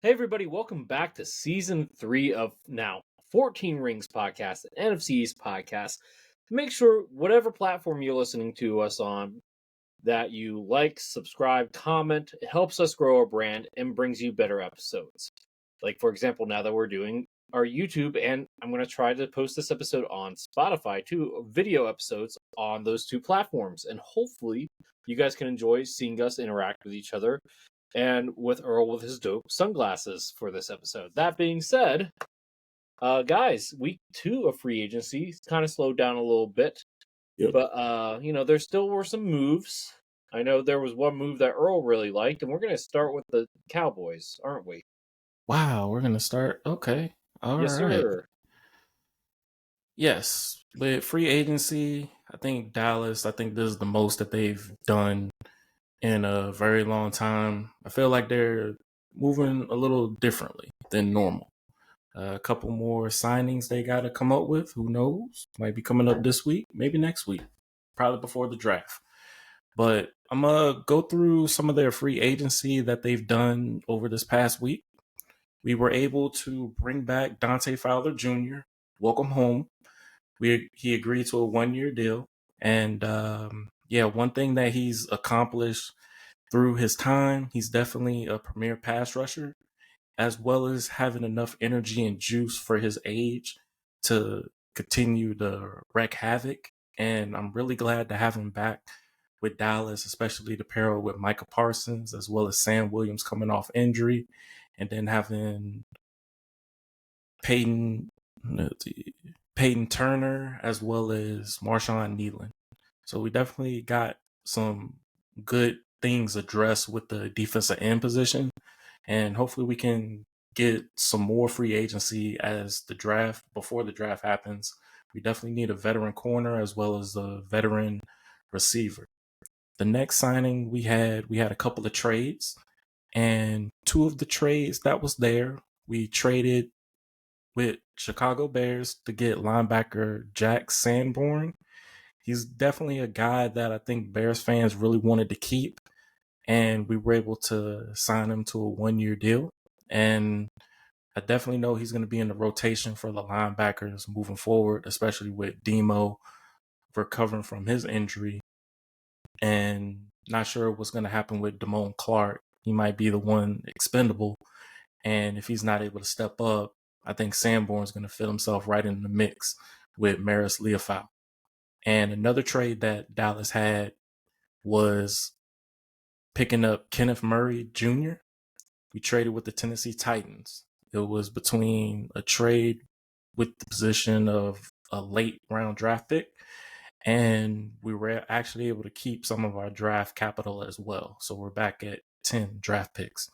Hey, everybody, welcome back to season 3 of now 14 Rings podcast, an NFC East podcast. Make sure, whatever platform you're listening to us on, that you like, subscribe, comment. It helps us grow our brand and brings you better episodes. Like, for example, now that we're doing our YouTube, and I'm going to try to post this episode on Spotify too, video episodes on those two platforms. And hopefully, you guys can enjoy seeing us interact with each other and with Earl with his dope sunglasses for this episode. That being said, guys, week 2 of free agency kind of slowed down a little bit, Yep. but there still were some moves. I know there was one move that Earl really liked, and we're going to start with the Cowboys, aren't we? Wow, we're gonna start. Okay. All Yes, right. sir. Yes. With free agency, I think Dallas, I think this is the most that they've done in a very long time. I feel like they're moving a little differently than normal. A couple more signings they got to come up with. Who knows? Might be coming up this week, maybe next week, probably before the draft. But I'm going to go through some of their free agency that they've done over this past week. We were able to bring back Dante Fowler Jr. Welcome home. He agreed to a 1-year deal, and one thing that he's accomplished through his time, he's definitely a premier pass rusher, as well as having enough energy and juice for his age to continue to wreak havoc. And I'm really glad to have him back with Dallas, especially to pair with Micah Parsons, as well as Sam Williams coming off injury, and then having Peyton Turner as well as Marshawn Nealon. So we definitely got some good things addressed with the defensive end position, and hopefully we can get some more free agency as before the draft happens. We definitely need a veteran corner as well as a veteran receiver. The next signing we had a couple of trades, and two of the trades that was there, we traded with Chicago Bears to get linebacker Jack Sanborn. He's definitely a guy that I think Bears fans really wanted to keep, and we were able to sign him to a 1-year deal. And I definitely know he's going to be in the rotation for the linebackers moving forward, especially with Demo recovering from his injury. And not sure what's going to happen with Damone Clark. He might be the one expendable. And if he's not able to step up, I think Sanborn's going to fit himself right in the mix with Maris Leofau. And another trade that Dallas had was picking up Kenneth Murray Jr. We traded with the Tennessee Titans. It was between a trade with the position of a late round draft pick, and we were actually able to keep some of our draft capital as well. So we're back at 10 draft picks.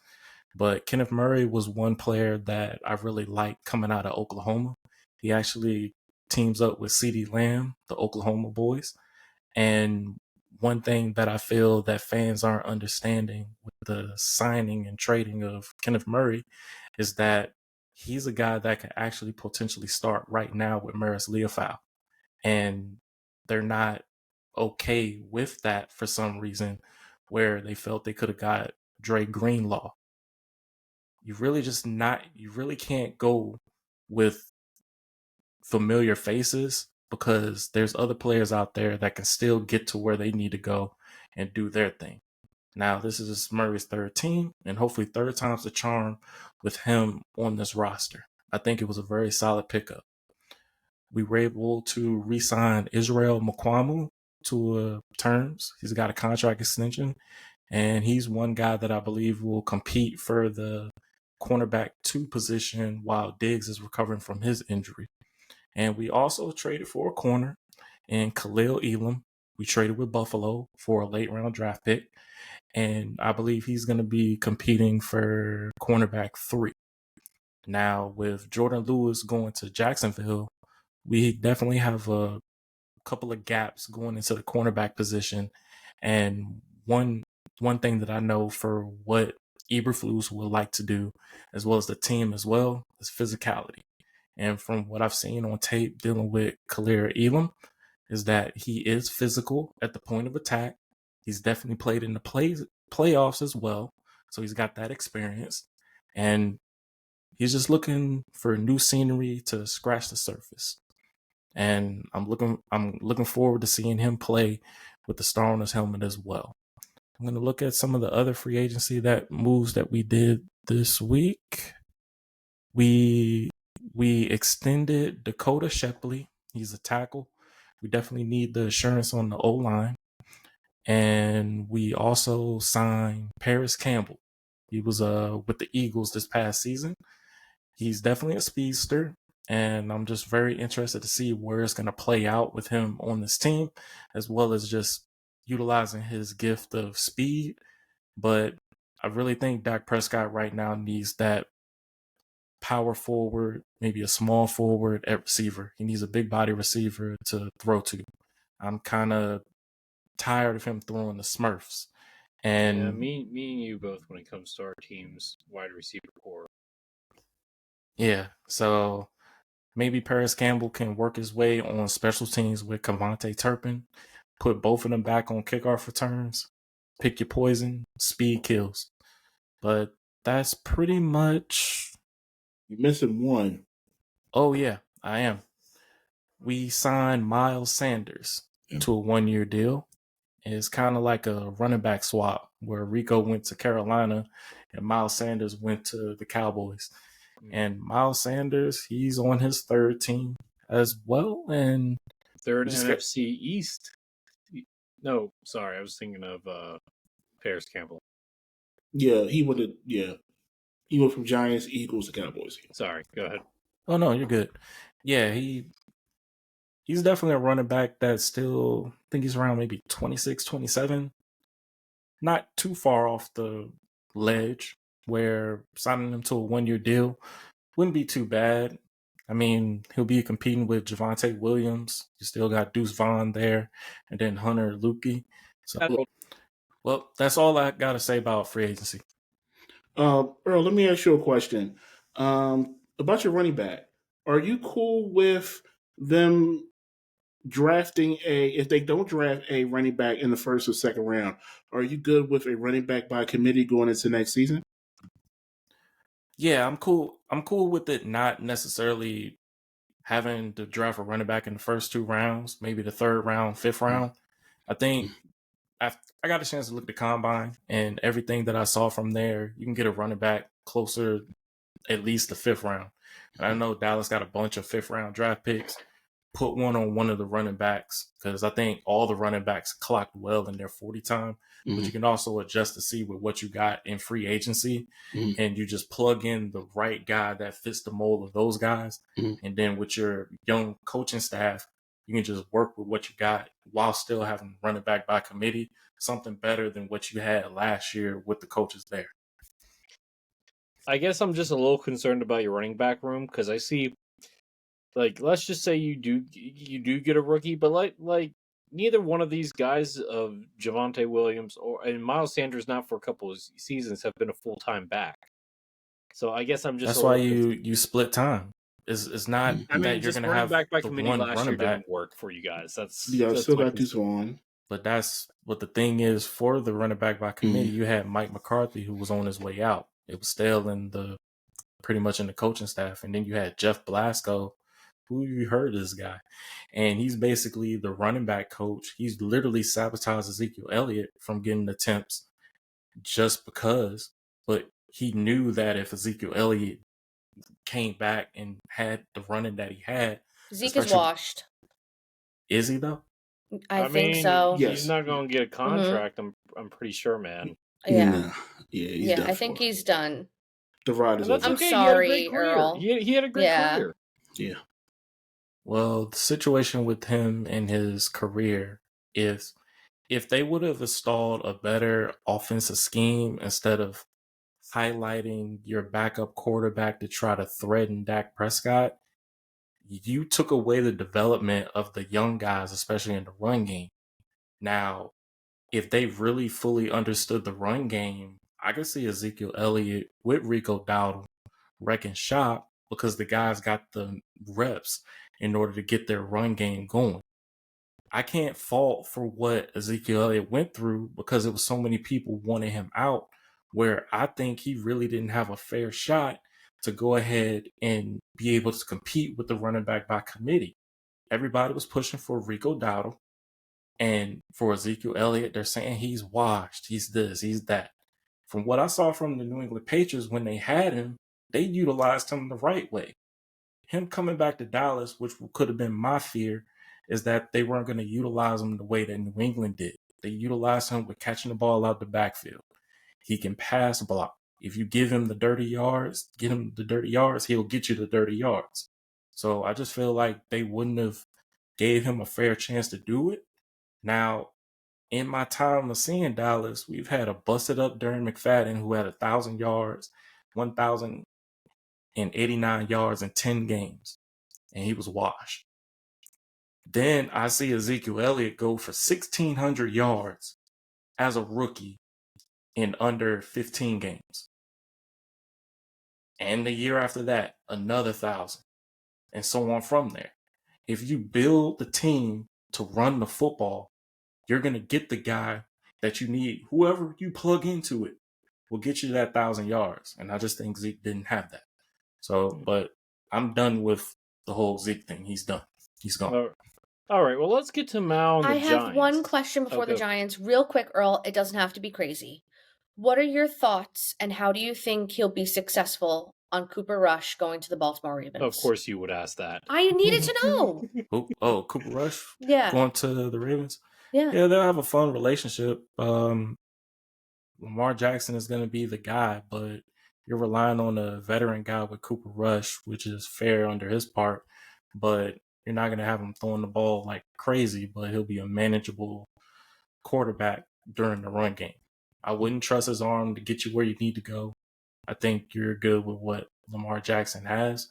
But Kenneth Murray was one player that I really liked coming out of Oklahoma. He actually teams up with CeeDee Lamb, the Oklahoma boys. And one thing that I feel that fans aren't understanding with the signing and trading of Kenneth Murray is that he's a guy that can actually potentially start right now with Maris Leofau. And they're not okay with that for some reason, where they felt they could have got Dre Greenlaw. You really can't go with familiar faces, because there's other players out there that can still get to where they need to go and do their thing. Now, this is Murray's third team, and hopefully third time's the charm with him on this roster. I think it was a very solid pickup. We were able to re-sign Israel Mukwamu to terms. He's got a contract extension, and he's one guy that I believe will compete for the cornerback 2 position while Diggs is recovering from his injury. And we also traded for a corner in Khalil Elam. We traded with Buffalo for a late round draft pick, and I believe he's going to be competing for cornerback 3. Now, with Jordan Lewis going to Jacksonville, we definitely have a couple of gaps going into the cornerback position. And one thing that I know for what Eberflus would like to do, as well as the team as well, is physicality. And from what I've seen on tape dealing with Khalil Elam, is that he is physical at the point of attack. He's definitely played in the playoffs as well, so he's got that experience. and he's just looking for new scenery to scratch the surface. And I'm looking forward to seeing him play with the star on his helmet as well. I'm going to look at some of the other free agency that moves that we did this week. We extended Dakota Shepley. He's a tackle. We definitely need the assurance on the O-line. And we also signed Paris Campbell. He was with the Eagles this past season. He's definitely a speedster, and I'm just very interested to see where it's going to play out with him on this team, as well as just utilizing his gift of speed. But I really think Dak Prescott right now needs that power forward, maybe a small forward at receiver. He needs a big body receiver to throw to. I'm kind of tired of him throwing the Smurfs. And yeah, me and you both when it comes to our team's wide receiver core. Yeah, so maybe Paris Campbell can work his way on special teams with Cavante Turpin, put both of them back on kickoff returns, pick your poison, speed kills. But that's pretty much. You're missing one. Oh, yeah, I am. We signed Miles Sanders to a 1-year deal. It's kind of like a running back swap where Rico went to Carolina and Miles Sanders went to the Cowboys. And Miles Sanders, he's on his third team as well. And third NFC East. No, sorry, I was thinking of Paris Campbell. Yeah, he went. He went from Giants, Eagles to Cowboys. Sorry, go ahead. Oh no, you're good. Yeah, he's definitely a running back that's still, I think he's around maybe 26, 27. Not too far off the ledge where signing him to a 1-year deal wouldn't be too bad. I mean, he'll be competing with Javonte Williams. You still got Deuce Vaughn there, and then Hunter Luque. So, well, that's all I got to say about free agency. Earl, let me ask you a question about your running back. Are you cool with them drafting if they don't draft a running back in the first or second round, are you good with a running back by committee going into next season? Yeah, I'm cool. I'm cool with it not necessarily having to draft a running back in the first 2 rounds, maybe the 3rd round, 5th round. I think I got a chance to look at the combine and everything that I saw from there. You can get a running back closer, at least the 5th round. And I know Dallas got a bunch of 5th round draft picks. Put one on one of the running backs because I think all the running backs clocked well in their 40 time. But you can also adjust to see with what you got in free agency, and you just plug in the right guy that fits the mold of those guys. And then with your young coaching staff, you can just work with what you got while still having running back by committee, something better than what you had last year with the coaches there. I guess I'm just a little concerned about your running back room because I see, like, let's just say you do get a rookie, but like neither one of these guys of Javonte Williams and Miles Sanders, not for a couple of seasons, have been a full-time back. So I guess I'm just. That's why you split time. It's not that you're going to have back by the committee one last running year back. didn't work for you guys. That's still got Deuce Vaughn. But that's what the thing is for the running back by committee. You had Mike McCarthy, who was on his way out. It was still pretty much in the coaching staff. And then you had Jeff Blasco, who you heard this guy. And he's basically the running back coach. He's literally sabotaged Ezekiel Elliott from getting attempts just because. But he knew that if Ezekiel Elliott came back and had the running that he had. Zeke is washed. Is he though? I think so. Yes. He's not going to get a contract. I'm pretty sure, man. Yeah. Nah. He's I think he's done. The ride is over. I'm sorry, Earl. He had a great career. Yeah. Well, the situation with him and his career is if they would have installed a better offensive scheme instead of highlighting your backup quarterback to try to threaten Dak Prescott, you took away the development of the young guys, especially in the run game. Now, if they really fully understood the run game, I could see Ezekiel Elliott with Rico Dowdle wrecking shop because the guys got the reps in order to get their run game going. I can't fault for what Ezekiel Elliott went through because it was so many people wanting him out where I think he really didn't have a fair shot to go ahead and be able to compete with the running back by committee. Everybody was pushing for Rico Dowdle, and for Ezekiel Elliott, they're saying he's washed, he's this, he's that. From what I saw from the New England Patriots when they had him, they utilized him the right way. Him coming back to Dallas, which could have been my fear, is that they weren't going to utilize him the way that New England did. They utilized him with catching the ball out the backfield. He can pass block. If you give him the dirty yards, get him the dirty yards, he'll get you the dirty yards. So I just feel like they wouldn't have gave him a fair chance to do it. Now, in my time of seeing Dallas, we've had a busted up Darren McFadden who had 1,000 yards, 1,089 yards in 10 games, and he was washed. Then I see Ezekiel Elliott go for 1,600 yards as a rookie in under 15 games. And the year after that, another 1,000, and so on from there. If you build the team to run the football, you're going to get the guy that you need. Whoever you plug into it will get you that 1,000 yards. And I just think Zeke didn't have that. So, but I'm done with the whole Zeke thing. He's done. He's gone. All right. Well, let's get to Mal and the Giants. I have one question before the Giants. Real quick, Earl. It doesn't have to be crazy. What are your thoughts, and how do you think he'll be successful on Cooper Rush going to the Baltimore Ravens? Of course you would ask that. I needed to know. Cooper Rush? Yeah. Going to the Ravens? Yeah. Yeah, they'll have a fun relationship. Lamar Jackson is going to be the guy, but you're relying on a veteran guy with Cooper Rush, which is fair under his part, but you're not going to have him throwing the ball like crazy, but he'll be a manageable quarterback during the run game. I wouldn't trust his arm to get you where you need to go. I think you're good with what Lamar Jackson has.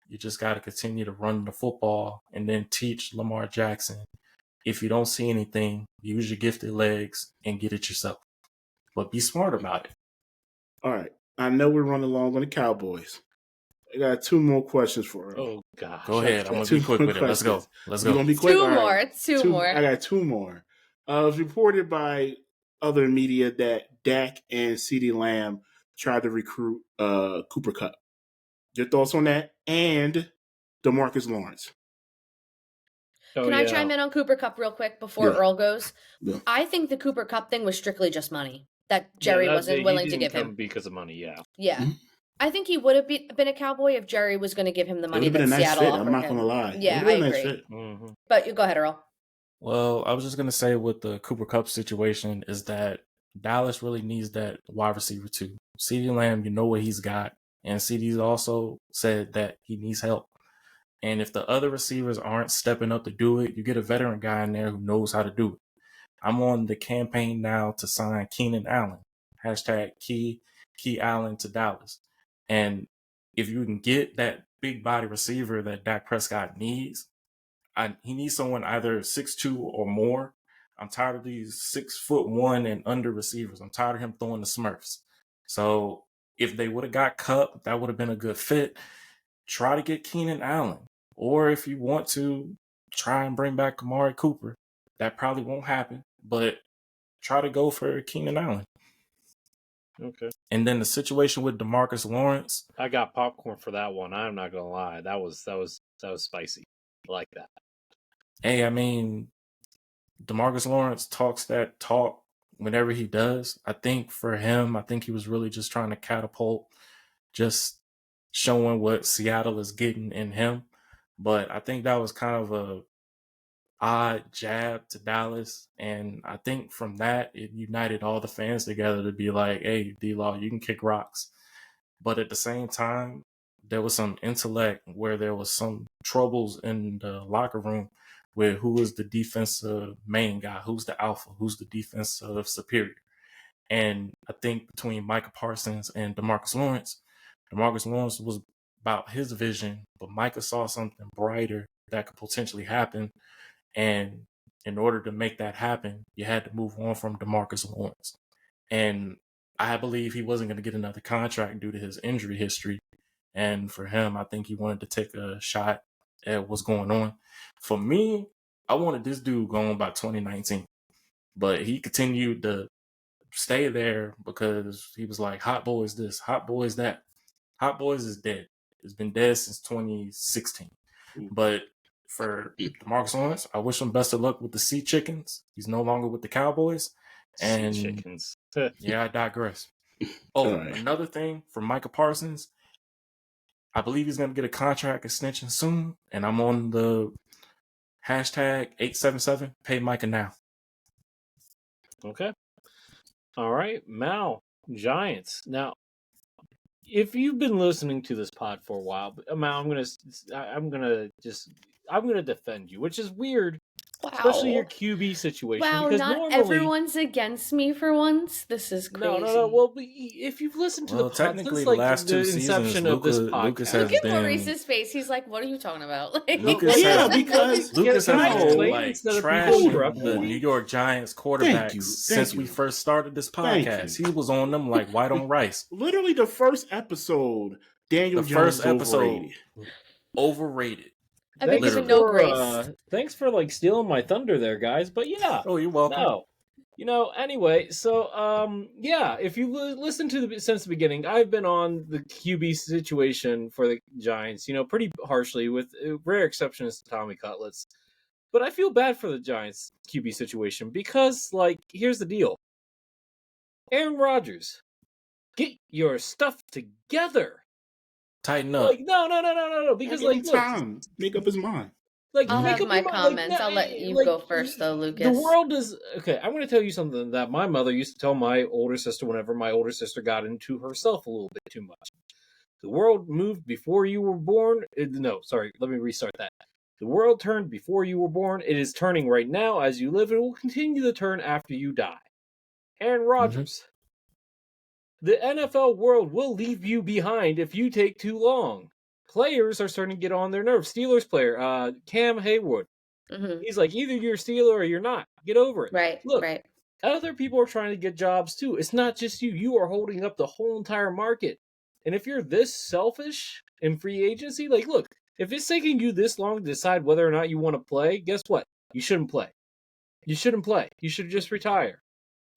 You just got to continue to run the football and then teach Lamar Jackson. If you don't see anything, use your gifted legs and get it yourself. But be smart about it. All right. I know we're running long on the Cowboys. I got 2 more questions for her. Oh, gosh. Go ahead. I'm going to be quick with it. Let's go. You're going to be quick? Two more. I got 2 more. It was reported by other media that Dak and CeeDee Lamb tried to recruit Cooper Kupp. Your thoughts on that? And DeMarcus Lawrence. Can I chime in on Cooper Kupp real quick before Earl goes? Yeah. I think the Cooper Kupp thing was strictly just money that Jerry wasn't willing to give him. Because of money, yeah. Yeah. Mm-hmm. I think he would have been a Cowboy if Jerry was going to give him the money that Seattle offered him. I'm not going to lie. Yeah, I agree. Mm-hmm. But you go ahead, Earl. Well, I was just going to say with the Cooper Kupp situation is that Dallas really needs that wide receiver too. CeeDee Lamb, you know what he's got. And CeeDee's also said that he needs help. And if the other receivers aren't stepping up to do it, you get a veteran guy in there who knows how to do it. I'm on the campaign now to sign Keenan Allen. Hashtag Key Allen to Dallas. And if you can get that big body receiver that Dak Prescott needs, he needs someone either 6'2" or more. I'm tired of these 6'1" and under receivers. I'm tired of him throwing the Smurfs. So if they would have got Kupp, that would have been a good fit. Try to get Keenan Allen. Or if you want to, try and bring back Amari Cooper. That probably won't happen, but try to go for Keenan Allen. Okay. And then the situation with DeMarcus Lawrence. I got popcorn for that one. I'm not gonna lie. That was spicy. I like that. Hey, I mean, DeMarcus Lawrence talks that talk whenever he does. I think for him, he was really just trying to catapult, just showing what Seattle is getting in him. But I think that was kind of a odd jab to Dallas. And I think from that, it united all the fans together to be like, hey, D-Law, you can kick rocks. But at the same time, there was some intellect where there was some troubles in the locker room with who is the defensive main guy, who's the alpha, who's the defensive superior. And I think between Micah Parsons and DeMarcus Lawrence was about his vision, but Micah saw something brighter that could potentially happen. And in order to make that happen, you had to move on from DeMarcus Lawrence. And I believe he wasn't going to get another contract due to his injury history. And for him, I think he wanted to take a shot at what's going on. For me, I wanted this dude going by 2019. But he continued to stay there because he was like, Hot Boys this, Hot Boys that. Hot Boys is dead. It's been dead since 2016. But for DeMarcus Lawrence, I wish him best of luck with the Sea Chickens. He's no longer with the Cowboys. And Sea Chickens. Yeah, I digress. Another thing for Micah Parsons, I believe he's going to get a contract extension soon, and I'm on the hashtag 877 pay Micah now. Okay. All right, Mal, Giants. Now, if you've been listening to this pod for a while, Mal, I'm gonna defend you, which is weird. Wow. Especially your QB situation. Wow, because not normally, everyone's against me for once. This is crazy. No. Well, if you've listened to the pod technically, since, the last two inception seasons, of this podcast. Lucas Look has at been... Maurice's face. He's like, what are you talking about? Like, Lucas because Lucas Can I has explain been instead of people trashing interrupting the me? New York Giants quarterbacks since we first started this podcast. He was on them like white on rice. Literally the first episode, Daniel Jones overrated. I've been given no grace. Thanks for stealing my thunder there, guys. But yeah. Oh, you're welcome. No. Anyway, so if you listen to since the beginning, I've been on the QB situation for the Giants, pretty harshly, with rare exceptions to Tommy Cutlets. But I feel bad for the Giants QB situation because, here's the deal. Aaron Rodgers, get your stuff together. Tighten up. No. Because time, make up his mind. I'll have my comments. I'll let you go first, though, Lucas. The world is okay. I'm going to tell you something that my mother used to tell my older sister whenever my older sister got into herself a little bit too much. The world moved before you were born. No, sorry. Let me restart that. The world turned before you were born. It is turning right now as you live, and will continue to turn after you die. Aaron Rodgers. The NFL world will leave you behind if you take too long. Players are starting to get on their nerves. Steelers player, Cam Haywood. Mm-hmm. He's like, either you're a Steeler or you're not. Get over it. Right. Look, right. Other people are trying to get jobs too. It's not just you. You are holding up the whole entire market. And if you're this selfish in free agency, look, if it's taking you this long to decide whether or not you want to play, guess what? You shouldn't play. You should just retire.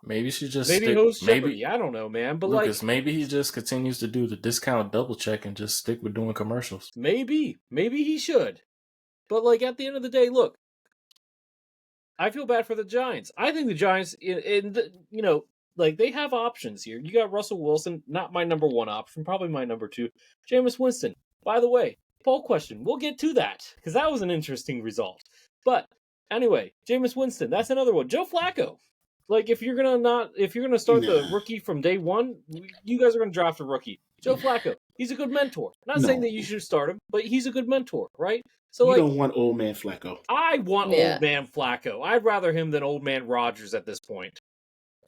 Maybe she just maybe I don't know, man. But Lucas, maybe he just continues to do the discount double check and just stick with doing commercials. Maybe he should. But at the end of the day, look, I feel bad for the Giants. I think the Giants, they have options here. You got Russell Wilson, not my number one option, probably my number two. Jameis Winston. By the way, poll question. We'll get to that because that was an interesting result. But anyway, Jameis Winston. That's another one. Joe Flacco. If you're gonna start the rookie from day one, you guys are gonna draft a rookie. Joe Flacco, he's a good mentor. Not saying that you should start him, but he's a good mentor, right? So you don't want old man Flacco. I want old man Flacco. I'd rather him than old man Rodgers at this point.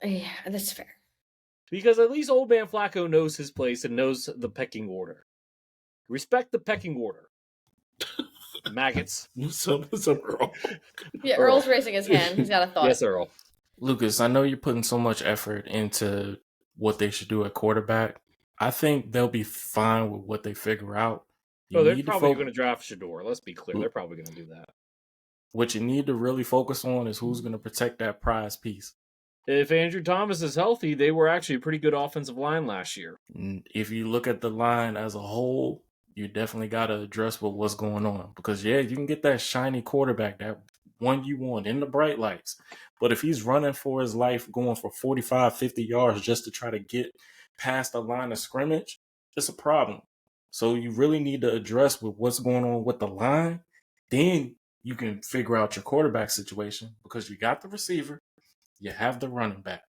Yeah, that's fair. Because at least old man Flacco knows his place and knows the pecking order. Respect the pecking order. Maggots. What's up, Earl? Yeah, Earl's raising his hand. He's got a thought. Yes, Earl. Lucas, I know you're putting so much effort into what they should do at quarterback. I think they'll be fine with what they figure out. They're probably going to draft Shador. Let's be clear. They're probably going to do that. What you need to really focus on is who's going to protect that prize piece. If Andrew Thomas is healthy, they were actually a pretty good offensive line last year. If you look at the line as a whole, you definitely got to address what's going on. Because, you can get that shiny quarterback, that one you want in the bright lights. But if he's running for his life, going for 45, 50 yards just to try to get past the line of scrimmage, it's a problem. So you really need to address with what's going on with the line. Then you can figure out your quarterback situation because you got the receiver, you have the running back.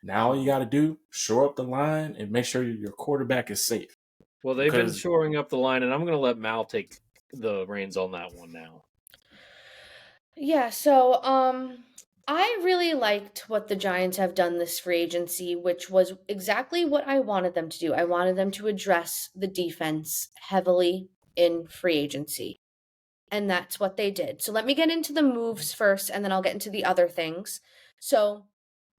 Now all you got to do, shore up the line and make sure your quarterback is safe. Well, they've been shoring up the line, and I'm going to let Mal take the reins on that one now. Yeah, so I really liked what the Giants have done this free agency, which was exactly what I wanted them to do. I wanted them to address the defense heavily in free agency. And that's what they did. So let me get into the moves first, and then I'll get into the other things. So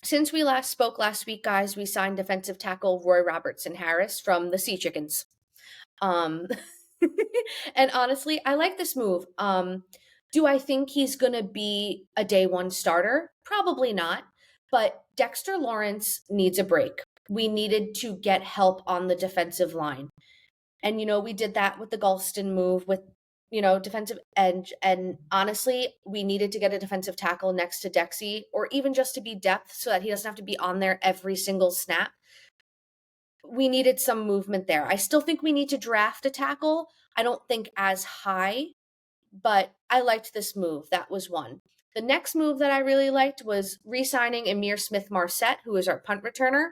since we last spoke last week, guys, we signed defensive tackle Roy Robertson Harris from the Sea Chickens. And honestly, I like this move. Do I think he's going to be a day one starter? Probably not. But Dexter Lawrence needs a break. We needed to get help on the defensive line. And, we did that with the Gulston move with, defensive edge. And honestly, we needed to get a defensive tackle next to Dexy, or even just to be depth so that he doesn't have to be on there every single snap. We needed some movement there. I still think we need to draft a tackle. I don't think as high, but I liked this move. That was one. The next move that I really liked was re-signing Amir Smith-Marset, who is our punt returner.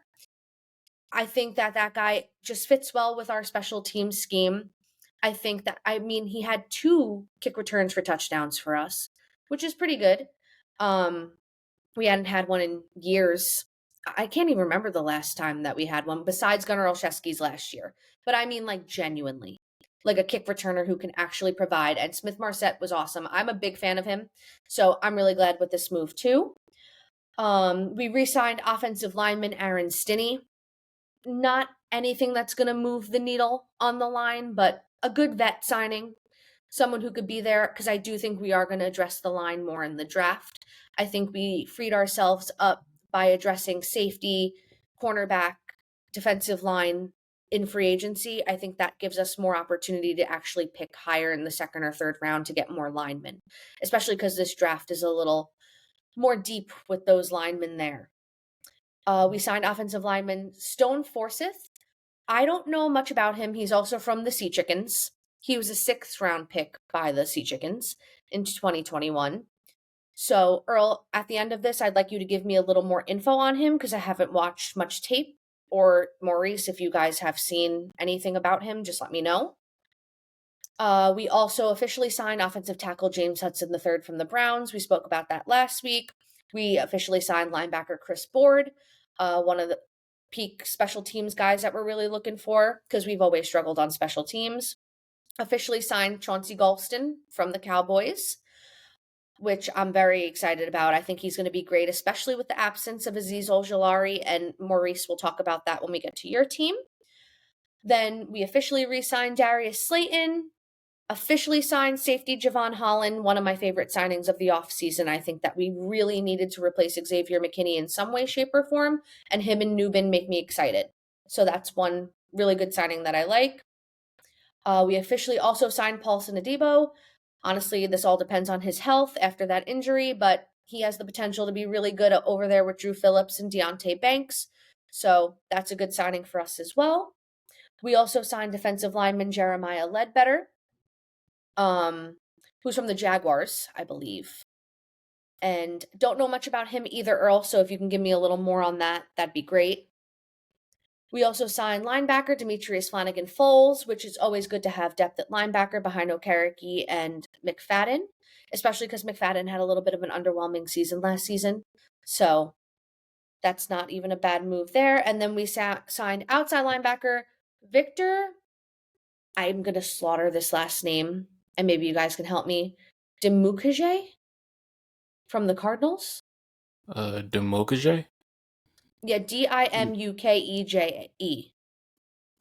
I think that guy just fits well with our special teams scheme. I think that, he had 2 kick returns for touchdowns for us, which is pretty good. We hadn't had one in years. I can't even remember the last time that we had one besides Gunnar Olszewski's last year. But genuinely, like a kick returner who can actually provide. And Smith-Marset was awesome. I'm a big fan of him. So I'm really glad with this move too. We re-signed offensive lineman Aaron Stinney. Not anything that's going to move the needle on the line, but a good vet signing. Someone who could be there, because I do think we are going to address the line more in the draft. I think we freed ourselves up by addressing safety, cornerback, defensive line in free agency. I think that gives us more opportunity to actually pick higher in the 2nd or 3rd round to get more linemen, especially because this draft is a little more deep with those linemen there. We signed offensive lineman Stone Forsyth. I don't know much about him. He's also from the Sea Chickens. He was a 6th round pick by the Sea Chickens in 2021. So, Earl, at the end of this, I'd like you to give me a little more info on him because I haven't watched much tape. Or Maurice, if you guys have seen anything about him, just let me know. We also officially signed offensive tackle James Hudson III from the Browns. We spoke about that last week. We officially signed linebacker Chris Board, one of the peak special teams guys that we're really looking for because we've always struggled on special teams. Officially signed Chauncey Golston from the Cowboys, which I'm very excited about. I think he's going to be great, especially with the absence of Aziz Ojulari, and Maurice will talk about that when we get to your team. Then we officially re-signed Darius Slayton, officially signed safety Javon Holland, one of my favorite signings of the offseason. I think that we really needed to replace Xavier McKinney in some way, shape, or form, and him and Newbin make me excited. So that's one really good signing that I like. We officially also signed Paulson Adebo. Honestly, this all depends on his health after that injury, but he has the potential to be really good over there with Drew Phillips and Deontay Banks. So that's a good signing for us as well. We also signed defensive lineman Jeremiah Ledbetter, who's from the Jaguars, I believe. And don't know much about him either, Earl, so if you can give me a little more on that, that'd be great. We also signed linebacker Demetrius Flanagan-Foles, which is always good to have depth at linebacker behind Okereke and McFadden, especially because McFadden had a little bit of an underwhelming season last season. So that's not even a bad move there. And then we signed outside linebacker Victor, I'm going to slaughter this last name, and maybe you guys can help me, Dimukeje from the Cardinals? Dimukeje? Yeah, Dimukeje.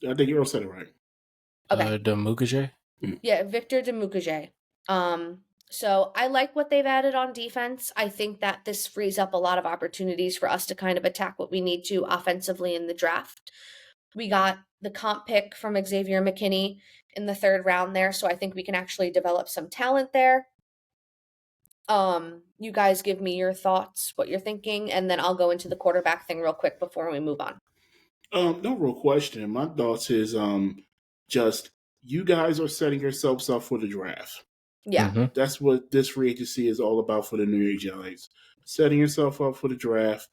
I think you all said it right. Okay. Dimukeje? Yeah, Victor Dimukeje. So I like what they've added on defense. I think that this frees up a lot of opportunities for us to kind of attack what we need to offensively in the draft. We got the comp pick from Xavier McKinney in the 3rd round there, so I think we can actually develop some talent there. You guys give me your thoughts, what you're thinking, and then I'll go into the quarterback thing real quick before we move on. No real question. My thoughts is just you guys are setting yourselves up for the draft. Yeah. Mm-hmm. That's what this free agency is all about for the New York Giants. Setting yourself up for the draft.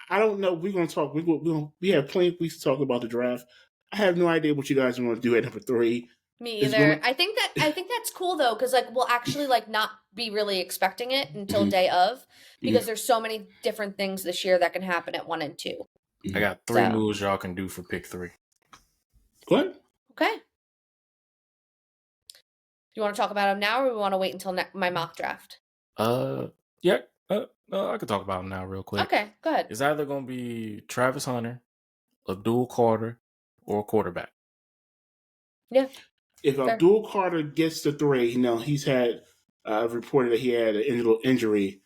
I don't know. We're going to talk. We have plenty of weeks to talk about the draft. I have no idea what you guys are going to do at number 3. Me either. I think that's cool though, because we'll actually not be really expecting it until day of, because there's so many different things this year that can happen at 1 and 2. I got 3 moves y'all can do for pick 3. What? Okay. Do you want to talk about them now, or we want to wait until my mock draft? Yeah. I could talk about them now real quick. Okay, go ahead. It's either going to be Travis Hunter, Abdul Carter, or a quarterback. Yeah. If Abdul Carter gets the 3, he's had reported that he had an injury.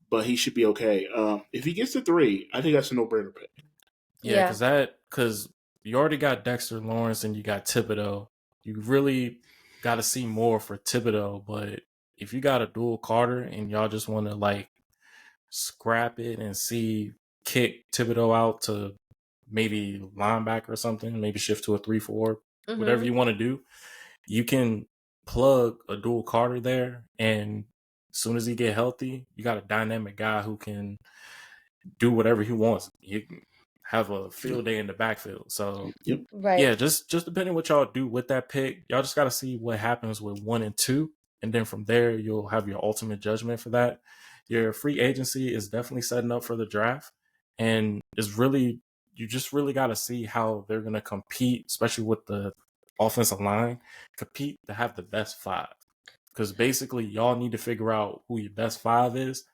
but he should be okay. If he gets to 3, I think that's a no-brainer pick. Yeah, because you already got Dexter Lawrence and you got Thibodeau. You really got to see more for Thibodeau, but if you got a dual Carter and y'all just want to like scrap it and kick Thibodeau out to maybe linebacker or something, maybe shift to a 3-4, whatever you want to do, you can plug a dual Carter there, and as soon as he get healthy, you got a dynamic guy who can do whatever he wants. He can have a field day in the backfield. So Right. yeah, just depending what y'all do with that pick, y'all just got to see what happens with 1 and 2, and then from there you'll have your ultimate judgment for that. Your free agency is definitely setting up for the draft, and you just really got to see how they're going to compete, especially with the offensive line, compete to have the best 5. Because basically, y'all need to figure out who your best 5 is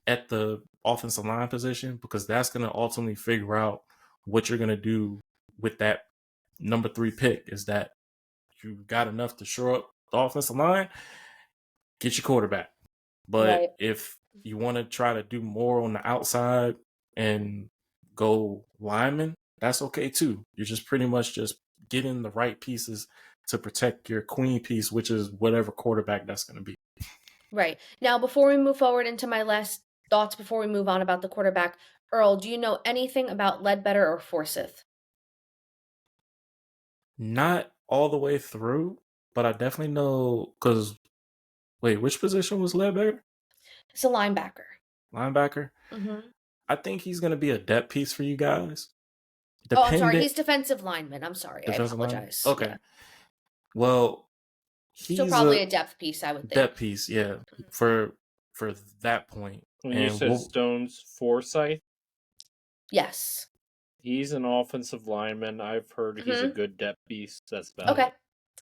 at the offensive line position, because that's going to ultimately figure out what you're going to do with that number 3 pick. Is that you got enough to shore up the offensive line, get your quarterback. But if you want to try to do more on the outside and go lineman, that's okay too. You're just pretty much just getting the right pieces to protect your queen piece, which is whatever quarterback that's going to be. Right. Now, before we move forward into my last thoughts, before we move on about the quarterback, Earl, do you know anything about Ledbetter or Forsyth? Not all the way through, but I definitely know because, wait, which position was Ledbetter? It's a linebacker. Linebacker? Mm-hmm. I think he's going to be a depth piece for you guys. Oh, I'm sorry. He's defensive lineman. I'm sorry. Defensive I apologize. Lineman? Okay. Yeah. Well, he's so probably a depth piece, I would think. Depth piece, yeah, for that point. When you said Stone's Forsyth? Yes. He's an offensive lineman. I've heard he's a good depth piece. That's about it.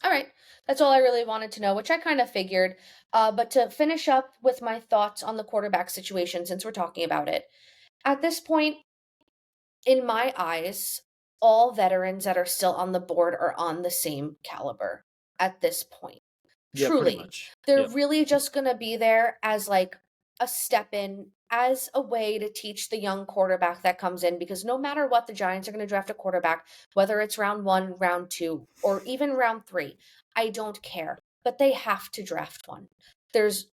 All right. That's all I really wanted to know, which I kind of figured. But to finish up with my thoughts on the quarterback situation, since we're talking about it, at this point, in my eyes, all veterans that are still on the board are on the same caliber at this point. Yeah, Truly. They're really just going to be there as like a step in, as a way to teach the young quarterback that comes in, because no matter what, the Giants are going to draft a quarterback, whether it's round 1, round 2, or even round 3. I don't care, but they have to draft one. There's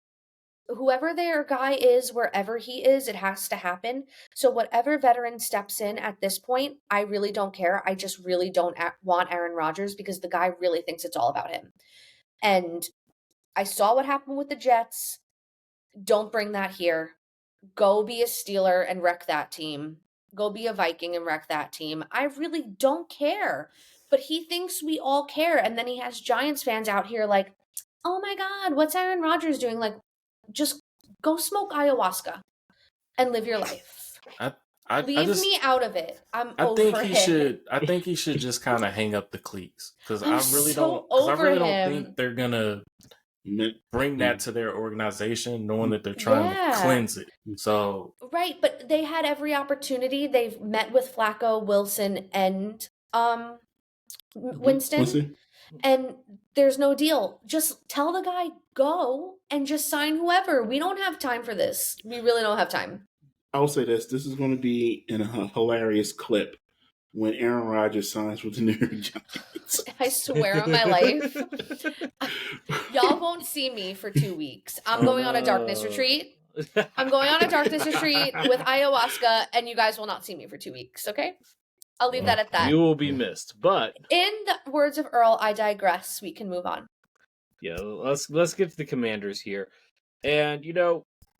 whoever their guy is, wherever he is, it has to happen. So whatever veteran steps in at this point, I really don't care. I just really don't want Aaron Rodgers, because the guy really thinks it's all about him. And I saw what happened with the Jets. Don't bring that here. Go be a Steeler and wreck that team. Go be a Viking and wreck that team. I really don't care. But he thinks we all care. And then he has Giants fans out here like, oh my God, what's Aaron Rodgers doing? Like, just go smoke ayahuasca and live your life. Leave me out of it. I think he should just kind of hang up the cleats, because I really don't think they're gonna bring that to their organization, knowing that they're trying to cleanse it. So right, but they had every opportunity. They've met with Flacco, Wilson, and Winston. And there's no deal. Just tell the guy, go and just sign whoever. We don't have time for this. We really don't have time. I'll say this. This is going to be in a hilarious clip when Aaron Rodgers signs with the New York Giants. I swear on my life. Y'all won't see me for 2 weeks. I'm going on a darkness retreat. I'm going on a darkness retreat with ayahuasca, and you guys will not see me for 2 weeks, okay? I'll leave that at that. You will be missed, but in the words of Earl, I digress. We can move on. Yeah, let's get to the Commanders here, and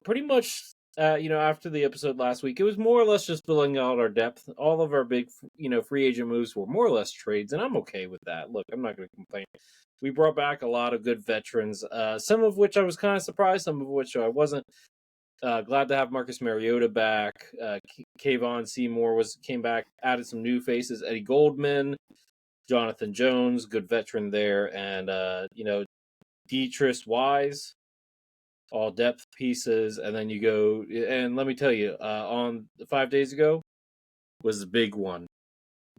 pretty much, after the episode last week, it was more or less just filling out our depth. All of our big, free agent moves were more or less trades, and I'm okay with that. Look, I'm not going to complain. We brought back a lot of good veterans, some of which I was kind of surprised, some of which I wasn't. Glad to have Marcus Mariota back. Kayvon Seymour came back, added some new faces. Eddie Goldman, Jonathan Jones, good veteran there, and Deatrice Wise, all depth pieces. And then you go, and let me tell you, on 5 days ago was the big one.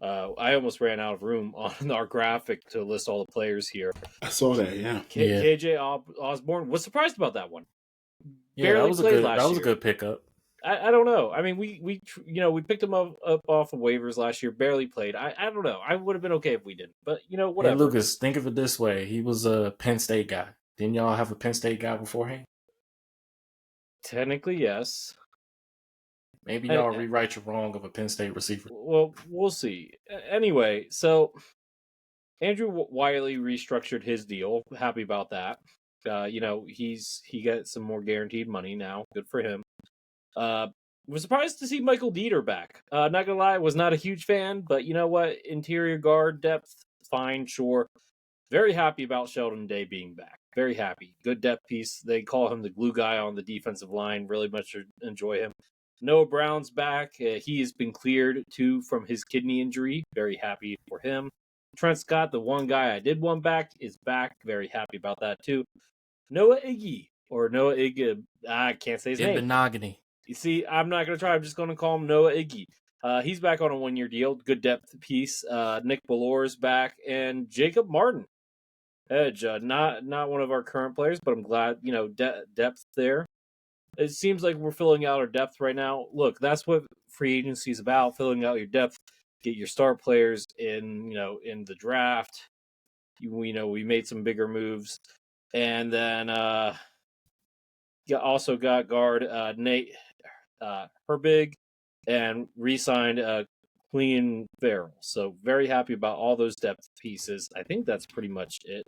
I almost ran out of room on our graphic to list all the players here. I saw that, yeah. KJ Osborne was surprised about that one. Yeah, barely played last that was a year. good pickup. I don't know. I mean, we picked him up off of waivers last year. Barely played. I don't know. I would have been okay if we didn't. But Hey, whatever. Lucas, think of it this way: he was a Penn State guy. Didn't y'all have a Penn State guy beforehand? Technically, yes. Maybe y'all rewrite your wrong of a Penn State receiver. Well, we'll see. Anyway, so Andrew Wiley restructured his deal. Happy about that. He got some more guaranteed money now. Good for him. Was surprised to see Michael Dieter back. Not gonna lie, was not a huge fan, but you know what? Interior guard depth, fine, sure. Very happy about Sheldon Day being back. Very happy. Good depth piece. They call him the glue guy on the defensive line. Really much enjoy him. Noah Brown's back. He has been cleared too from his kidney injury. Very happy for him. Trent Scott, the one guy I did want back, is back. Very happy about that too. Noah Iggy, or Noah Iggy, I can't say his name. Benogany. You see, I'm not going to try. I'm just going to call him Noah Iggy. He's back on a 1-year deal. Good depth piece. Nick Ballor's back. And Jacob Martin. Edge. Not one of our current players, but I'm glad, depth there. It seems like we're filling out our depth right now. Look, that's what free agency is about, filling out your depth. Get your star players in the draft. We made some bigger moves. And then also got guard Nate Herbig and re-signed Clean Farrell. So very happy about all those depth pieces. I think that's pretty much it.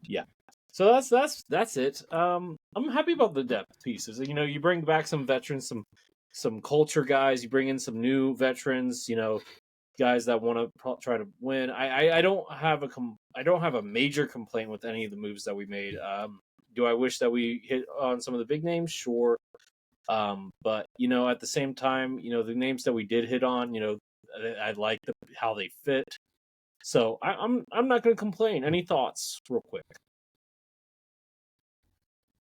Yeah. So that's it. I'm happy about the depth pieces. You bring back some veterans, some culture guys. You bring in some new veterans. Guys that want to try to win. I don't have a major complaint with any of the moves that we made. Do I wish that we hit on some of the big names? Sure. But at the same time, the names that we did hit on, I like how they fit. So I'm not going to complain. Any thoughts, real quick?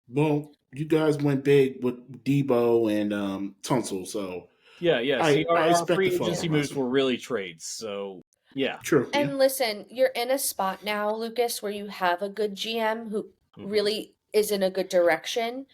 Well, you guys went big with Debo and Tunsil, so yeah. See, our free the agency moves were really trades. So yeah, true. And listen, you're in a spot now, Lucas, where you have a good GM who really is in a good direction.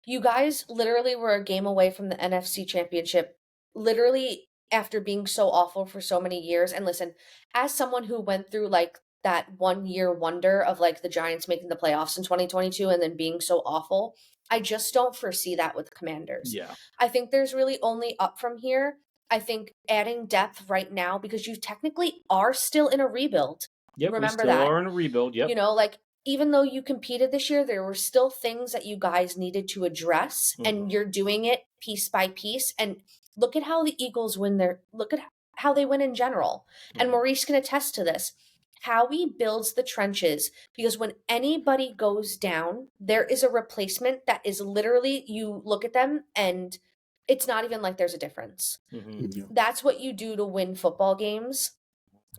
You guys literally were a game away from the NFC Championship, literally after being so awful for so many years. And listen, as someone who went through like that 1-year wonder of like the Giants making the playoffs in 2022 and then being so awful, I just don't foresee that with Commanders. Yeah. I think there's really only up from here. I think adding depth right now, because you technically are still in a rebuild. Yep, Remember we still that. are in a rebuild. Yep. Even though you competed this year, there were still things that you guys needed to address, and you're doing it piece by piece. And look at how the Eagles look at how they win in general. And Maurice can attest to this. Howie builds the trenches, because when anybody goes down, there is a replacement that is literally, you look at them and it's not even like there's a difference. That's what you do to win football games,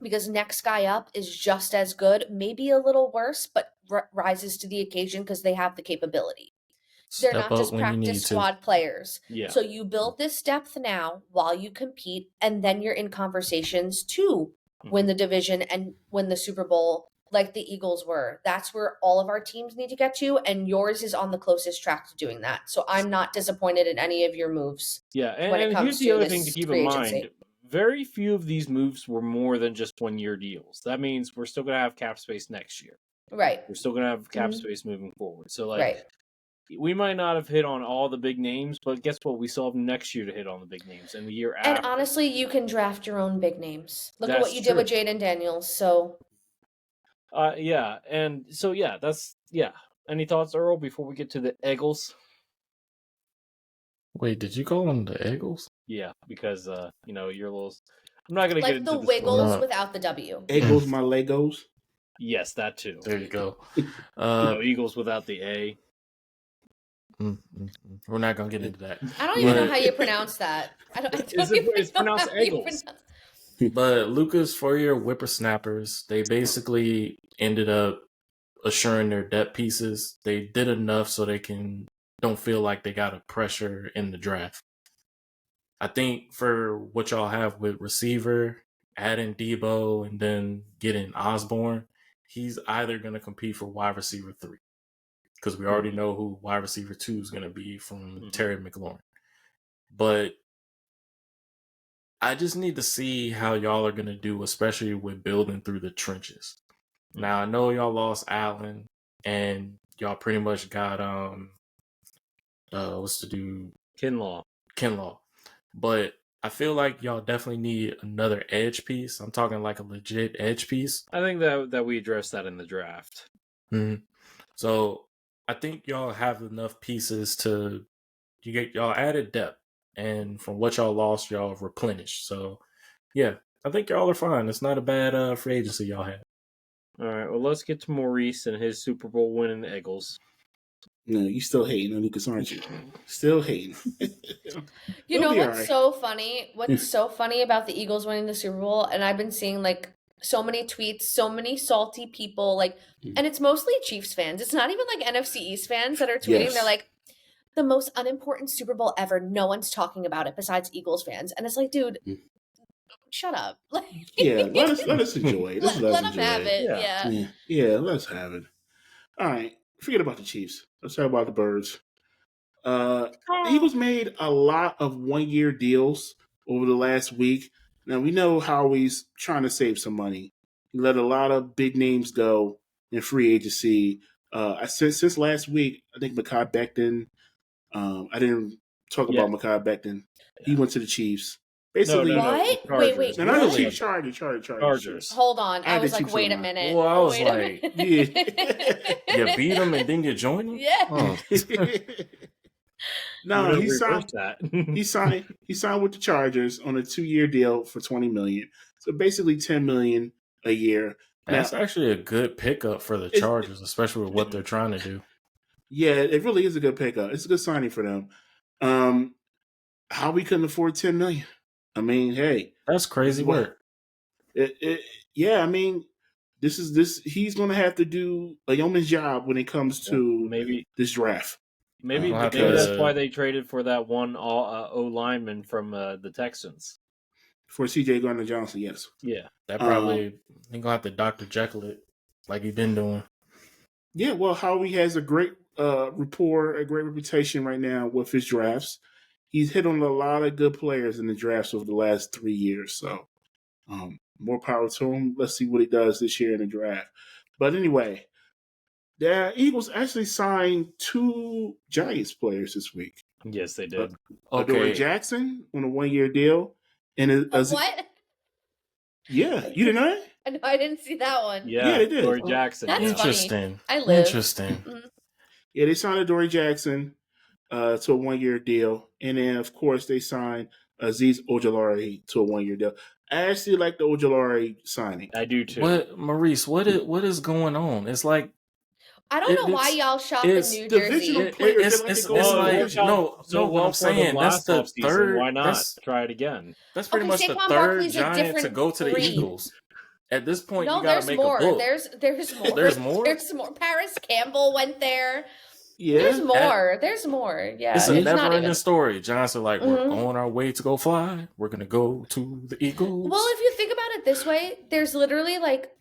because next guy up is just as good, maybe a little worse, but rises to the occasion because they have the capability. They're not just practice squad players. Yeah. So you build this depth now while you compete, and then you're in conversations to win the division and win the Super Bowl like the Eagles were. That's where all of our teams need to get to, and yours is on the closest track to doing that. So I'm not disappointed in any of your moves. Yeah, and here's the other thing to keep in mind. Very few of these moves were more than just 1-year deals. That means we're still going to have cap space next year. Right. We're still going to have cap space moving forward. So, right. We might not have hit on all the big names, but guess what? We still have next year to hit on the big names, and the year after. And honestly, you can draft your own big names. Look at what you did with Jaden Daniels. So, yeah, and so Any thoughts, Earl, before we get to the Eagles? Wait, did you call them the Eagles? Yeah, because you're a little. I'm not gonna get into the Wiggles without the W. Eagles, my Legos. Yes, that too. There you go. Eagles without the A. We're not gonna get into that. I don't even know how you pronounce that. It's pronounced Eagles. But Lucas, for your whippersnappers, they basically ended up assuring their depth pieces. They did enough so they don't feel like they got a pressure in the draft. I think for what y'all have with receiver, adding Debo and then getting Osborne, he's either going to compete for wide receiver 3. because we already know who wide receiver 2 is going to be from Mm-hmm. Terry McLaurin. But I just need to see how y'all are going to do, especially with building through the trenches. Mm-hmm. Now, I know y'all lost Allen, and y'all pretty much got, what's the dude? Kinlaw. But I feel like y'all definitely need another edge piece. I'm talking like a legit edge piece. I think that we addressed that in the draft. Mm-hmm. So I think y'all have enough pieces to y'all added depth, and from what y'all lost, y'all replenished. So yeah, I think y'all are fine. It's not a bad free agency y'all had. All right, well, let's get to Maurice and his Super Bowl winning Eagles. No, you still hating on Lucas, aren't you? Still hating. You know what's so funny? What's so funny about the Eagles winning the Super Bowl? And I've been seeing like so many tweets, so many salty people, like, and it's mostly Chiefs fans. It's not even like NFC East fans that are tweeting. Yes. They're like, the most unimportant Super Bowl ever. No one's talking about it besides Eagles fans. And it's like, dude, shut up. Like, yeah, let us enjoy it. Let them have it. Yeah, let's have it. All right, forget about the Chiefs. Let's talk about the Birds. Eagles made a lot of one-year deals over the last week. Now we know Howie's trying to save some money. He let a lot of big names go in free agency. Since last week, I think Mekhi Becton. I didn't talk about Mekhi Becton. He went to the Chiefs. Basically, what? Wait. No, not the Chiefs. Chargers. Hold on. I was like, wait a minute. Well, I was like, you beat him and then you join him? Yeah. Oh. No, he signed with the Chargers on a 2-year deal for $20 million. So basically $10 million a year. That's actually a good pickup for the Chargers, especially with what they're trying to do. Yeah, it really is a good pickup. It's a good signing for them. How we couldn't afford $10 million? I mean, hey, that's crazy work. Yeah, I mean, he's going to have to do a yeoman's job when it comes to this draft. Maybe that's why they traded for that one O lineman from the Texans. For C.J. Gardner-Johnson, yes. Yeah. That probably, he's going to have to Dr. Jekyll it like he's been doing. Yeah, well, Howie has a great rapport, a great reputation right now with his drafts. He's hit on a lot of good players in the drafts over the last 3 years. So more power to him. Let's see what he does this year in the draft. But anyway, the Eagles actually signed 2 Giants players this week. Yes, they did. Adoree Jackson on a 1-year deal. And what? Yeah, you didn't know that? No, I didn't see that one. Yeah, they did. Adoree Jackson. That's interesting. Funny. I live. Interesting. Mm-hmm. Yeah, they signed Adoree Jackson to a 1-year deal. And then, of course, they signed Azeez Ojulari to a 1-year deal. I actually like the Ojulari signing. I do, too. Maurice, what is going on? It's like, I don't know why y'all shop in New Jersey. What I'm saying, that's the third. Why not try it again? That's pretty much the third Giant to go to the Eagles. At this point, you got to make a book. There's more. There's more? There's more. Paris Campbell went there. Yeah. There's more. Yeah. It's a never-ending story. Giants are like, we're on our way to go fly. We're going to go to the Eagles. Well, if you think about it this way, there's literally like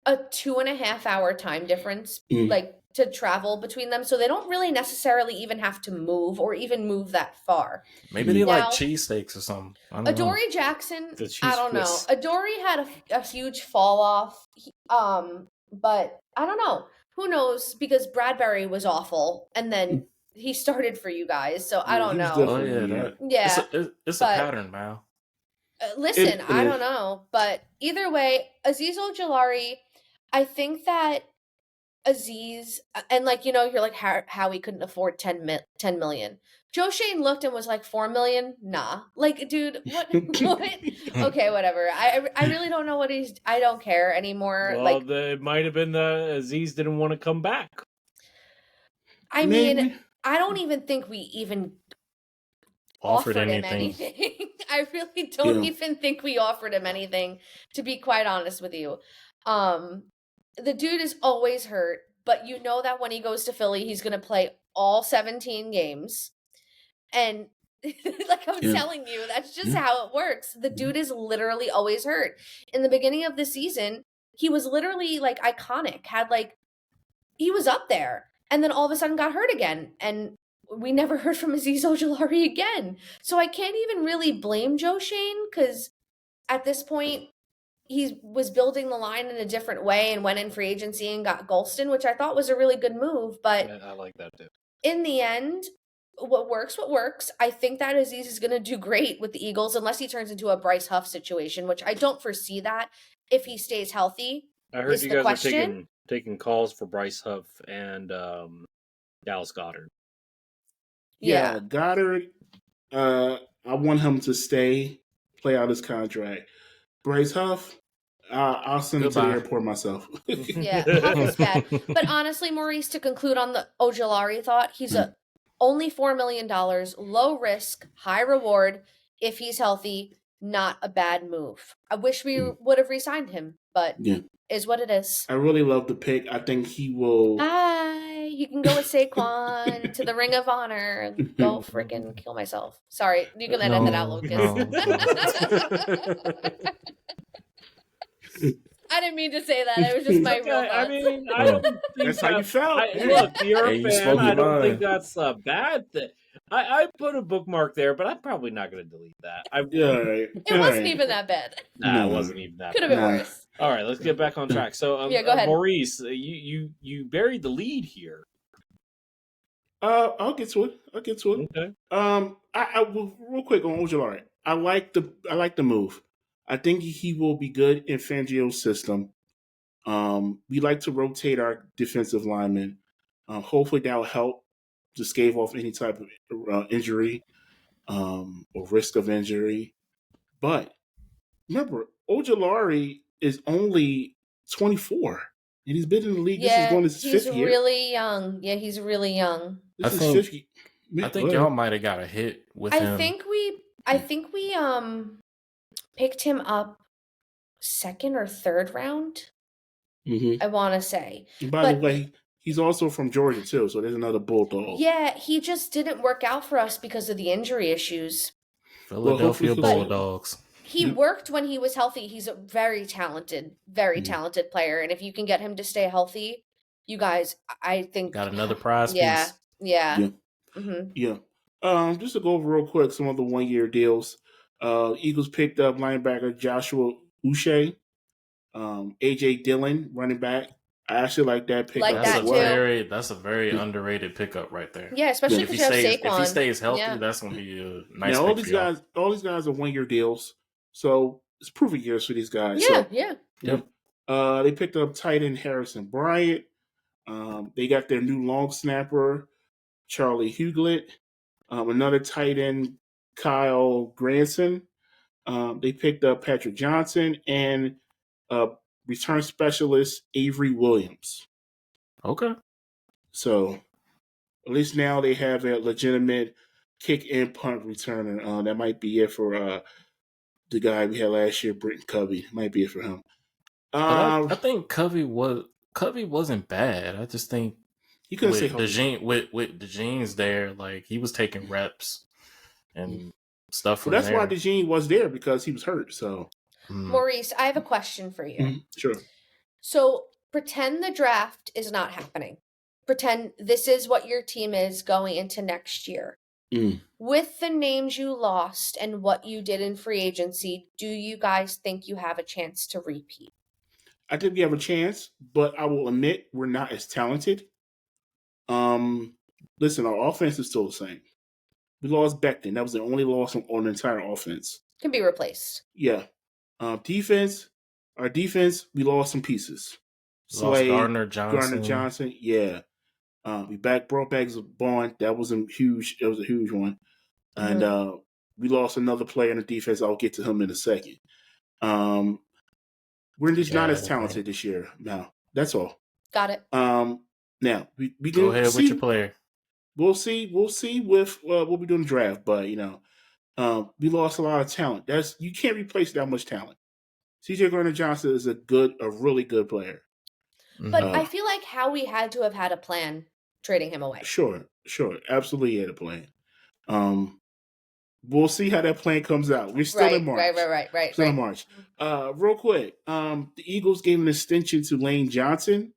a 2.5-hour time difference, like to travel between them. So they don't really necessarily even have to move or even move that far. Maybe they like cheesesteaks or something. Adoree Jackson, I don't know. Adoree had a huge fall off. But I don't know. Who knows? Because Bradbury was awful, and then he started for you guys. So I don't know. It's a pattern, Mal. Listen, I don't know, but either way, Azeez Ojulari, I think that Azeez, and like, you're like, how he couldn't afford $10 million. Joe Shane looked and was like, $4 million? Nah. Like, dude, what? Okay, whatever. I really don't know I don't care anymore. Well, it might have been that Azeez didn't want to come back. I mean, I don't even think we even offered him anything. I really don't even think we offered him anything, to be quite honest with you. The dude is always hurt, but you know that when he goes to Philly, he's going to play all 17 games. And like I'm telling you, that's just how it works. The dude is literally always hurt. In the beginning of the season, he was literally like iconic, he was up there. and then all of a sudden got hurt again. And we never heard from Azeez Ojulari again. So I can't even really blame Joe Shane, because at this point, he was building the line in a different way and went in free agency and got Golston, which I thought was a really good move. But I like that too. in the end, what works. I think that Azeez is going to do great with the Eagles, unless he turns into a Bryce Huff situation, which I don't foresee that if he stays healthy. I heard is you the guys question. are taking calls for Bryce Huff and Dallas Goedert. Yeah, Goddard. I want him to stay, play out his contract. Bryce Huff, I'll send him to the Goodbye. airport myself. Yeah, Huff is bad. But honestly, Maurice, to conclude on the Ojulari thought, he's only $4 million, low risk, high reward. If he's healthy, not a bad move. I wish we would have re-signed him, but is what it is. I really love the pick. I think he will. Hi, you can go with Saquon to the Ring of Honor. Go freaking kill myself. Sorry, you can edit that out, Lucas. I didn't mean to say that. It was just my real thoughts. I mean, I don't think That's how you felt. Look, you're Hey, a you fan. spoke I your don't think mind. that's a bad thing. I put a bookmark there, but I'm probably not going to delete that. Yeah, all right. It wasn't even that bad. Nah, it wasn't even that Could have bad. been worse. All right, let's get back on track. So, Yeah, go ahead. Maurice, you buried the lead here. I'll get to it. Okay. I will real quick on Ojulari. I like the move. I think he will be good in Fangio's system. We like to rotate our defensive linemen. Hopefully that will help to stave off any type of injury or risk of injury. But remember, Ojulari is only 24, and he's been in the league. This is going his fifth year. He's really young. Yeah, he's really young. This is fifth year. I think y'all might have got a hit with him. I think we picked him up second or third round. Mm-hmm. I want to say. And by the way, he's also from Georgia too, so there's another Bulldog. Yeah, he just didn't work out for us because of the injury issues. Philadelphia Bulldogs. He worked when he was healthy. He's a very talented player, and if you can get him to stay healthy, you guys, I think Got another prize piece. Yeah. Mm-hmm. Yeah. Just to go over real quick some of the 1-year deals. Eagles picked up linebacker Joshua Uche, AJ Dillon, running back. I actually like that pickup. That's a very underrated pickup right there. Yeah, especially if you have Saquon. If he stays healthy, that's going to be a nice. All these guys are 1-year deals, so it's proven years for these guys. Yeah. They picked up tight end Harrison Bryant. They got their new long snapper Charlie Huglet. Another tight end Kyle Granson. They picked up Patrick Johnson and return specialist Avery Williams. Okay. So at least now they have a legitimate kick and punt returner. That might be it for the guy we had last year, Britton Covey. Might be it for him. I think Covey wasn't bad. I just think he couldn't say with DeJean's there, like he was taking reps and stuff. Well, that's why DeJean was there, because he was hurt. So, Maurice, I have a question for you. Sure. So pretend the draft is not happening. Pretend this is what your team is going into next year. With the names you lost and what you did in free agency, do you guys think you have a chance to repeat? I think we have a chance, but I will admit we're not as talented. Listen, our offense is still the same. We lost Becton. That was the only loss on the entire offense. Can be replaced. Yeah. Defense, our defense, we lost some pieces. Lost Gardner Johnson. Yeah. We brought back Bond. That was a huge one. And we lost another player in the defense. I'll get to him in a second. We're just not as talented this year now. That's all. Got it. Now we can go ahead with your player. We'll see with what we do in the draft, but we lost a lot of talent. You can't replace that much talent. CJ Gardner-Johnson is a really good player. But I feel like Howie had to have had a plan trading him away. Sure. Absolutely he had a plan. We'll see how that plan comes out. We're still in March. Right. Still in March. Real quick, the Eagles gave an extension to Lane Johnson.